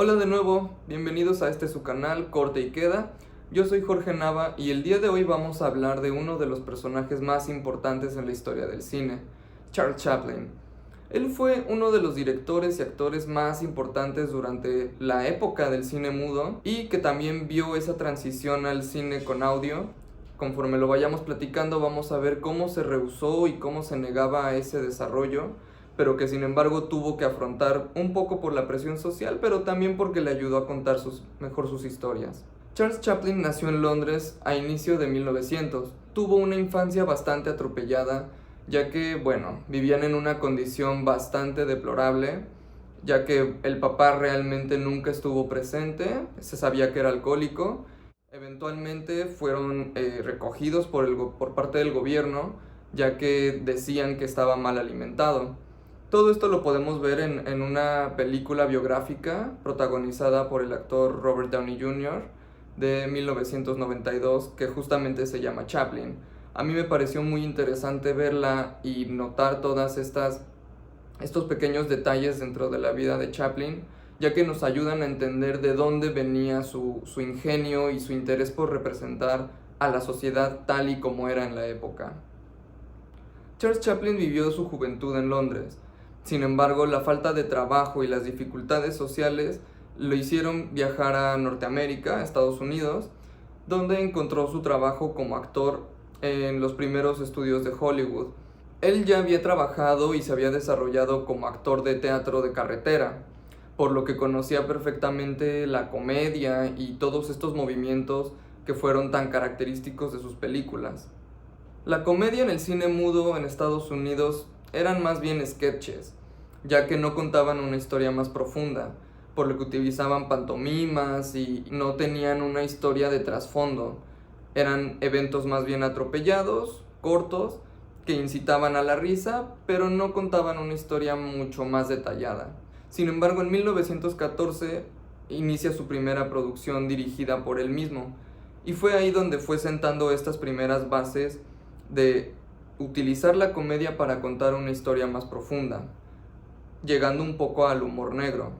Hola de nuevo, bienvenidos a su canal Corte y Queda. Yo soy Jorge Nava y el día de hoy vamos a hablar de uno de los personajes más importantes en la historia del cine, Charles Chaplin. Él fue uno de los directores y actores más importantes durante la época del cine mudo y que también vio esa transición al cine con audio. Conforme lo vayamos platicando vamos a ver cómo se rehusó y cómo se negaba a ese desarrollo, pero que sin embargo tuvo que afrontar un poco por la presión social, pero también porque le ayudó a contar mejor sus historias. Charles Chaplin nació en Londres a inicio de 1900. Tuvo una infancia bastante atropellada, ya que, vivían en una condición bastante deplorable, ya que el papá realmente nunca estuvo presente, se sabía que era alcohólico. Eventualmente fueron recogidos por parte del gobierno, ya que decían que estaba mal alimentado. Todo esto lo podemos ver en una película biográfica protagonizada por el actor Robert Downey Jr. de 1992, que justamente se llama Chaplin. A mí me pareció muy interesante verla y notar estos pequeños detalles dentro de la vida de Chaplin, ya que nos ayudan a entender de dónde venía su ingenio y su interés por representar a la sociedad tal y como era en la época. Charles Chaplin vivió su juventud en Londres. Sin embargo, la falta de trabajo y las dificultades sociales lo hicieron viajar a Norteamérica, a Estados Unidos, donde encontró su trabajo como actor en los primeros estudios de Hollywood. Él ya había trabajado y se había desarrollado como actor de teatro de carretera, por lo que conocía perfectamente la comedia y todos estos movimientos que fueron tan característicos de sus películas. La comedia en el cine mudo en Estados Unidos eran más bien sketches, ya que no contaban una historia más profunda, por lo que utilizaban pantomimas y no tenían una historia de trasfondo. Eran eventos más bien atropellados, cortos, que incitaban a la risa, pero no contaban una historia mucho más detallada. Sin embargo, en 1914 inicia su primera producción dirigida por él mismo, y fue ahí donde fue sentando estas primeras bases de utilizar la comedia para contar una historia más profunda, llegando un poco al humor negro.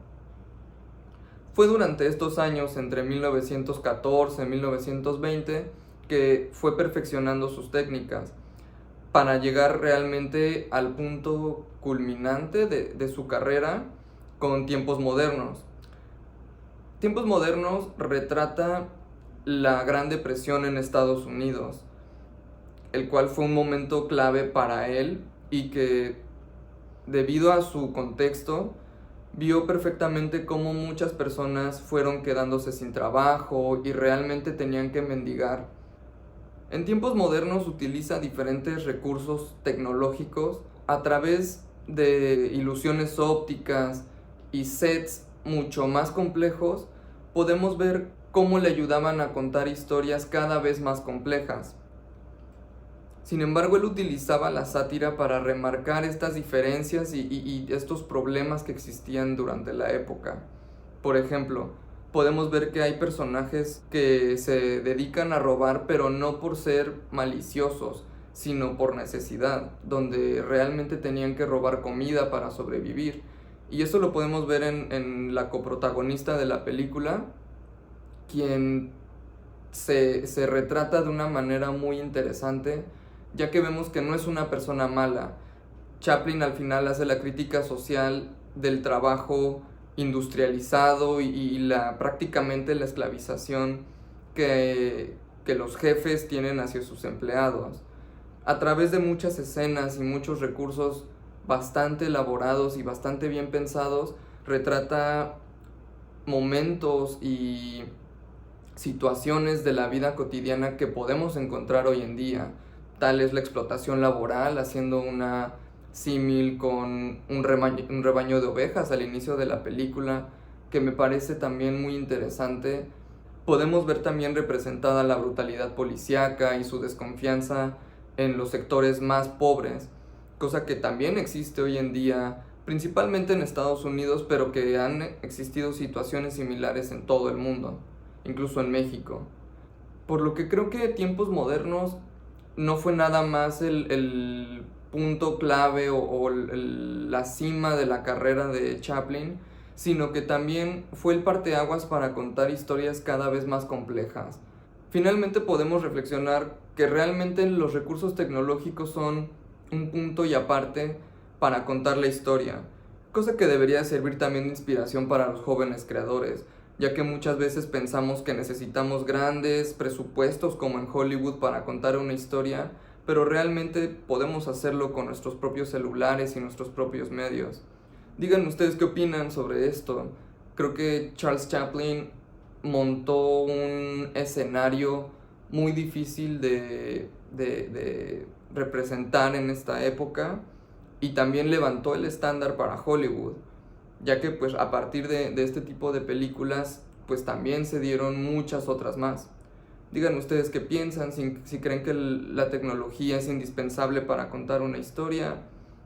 Fue durante estos años, entre 1914 y 1920, que fue perfeccionando sus técnicas para llegar realmente al punto culminante de su carrera con Tiempos Modernos. Tiempos Modernos retrata la Gran Depresión en Estados Unidos, el cual fue un momento clave para él y que, debido a su contexto, vio perfectamente cómo muchas personas fueron quedándose sin trabajo y realmente tenían que mendigar. En Tiempos Modernos utiliza diferentes recursos tecnológicos a través de ilusiones ópticas y sets mucho más complejos. Podemos ver cómo le ayudaban a contar historias cada vez más complejas. Sin embargo, él utilizaba la sátira para remarcar estas diferencias y estos problemas que existían durante la época. Por ejemplo, podemos ver que hay personajes que se dedican a robar, pero no por ser maliciosos, sino por necesidad, donde realmente tenían que robar comida para sobrevivir. Y eso lo podemos ver en la coprotagonista de la película, quien se retrata de una manera muy interesante, ya que vemos que no es una persona mala. Chaplin al final hace la crítica social del trabajo industrializado y prácticamente la esclavización que los jefes tienen hacia sus empleados. A través de muchas escenas y muchos recursos bastante elaborados y bastante bien pensados, retrata momentos y situaciones de la vida cotidiana que podemos encontrar hoy en día. Tal es la explotación laboral, haciendo una símil con un rebaño de ovejas al inicio de la película, que me parece también muy interesante. Podemos ver también representada la brutalidad policíaca y su desconfianza en los sectores más pobres, cosa que también existe hoy en día, principalmente en Estados Unidos, pero que han existido situaciones similares en todo el mundo, incluso en México. Por lo que creo que Tiempos Modernos no fue nada más el punto clave o la cima de la carrera de Chaplin, sino que también fue el parteaguas para contar historias cada vez más complejas. Finalmente podemos reflexionar que realmente los recursos tecnológicos son un punto y aparte para contar la historia, cosa que debería servir también de inspiración para los jóvenes creadores, ya que muchas veces pensamos que necesitamos grandes presupuestos como en Hollywood para contar una historia, pero realmente podemos hacerlo con nuestros propios celulares y nuestros propios medios. Díganme ustedes qué opinan sobre esto. Creo que Charles Chaplin montó un escenario muy difícil de representar en esta época y también levantó el estándar para Hollywood, ya que pues a partir de este tipo de películas pues también se dieron muchas otras más. Digan ustedes qué piensan, si creen que la tecnología es indispensable para contar una historia.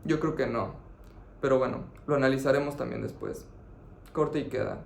Yo creo que no, pero bueno, lo analizaremos también después. Corte y queda.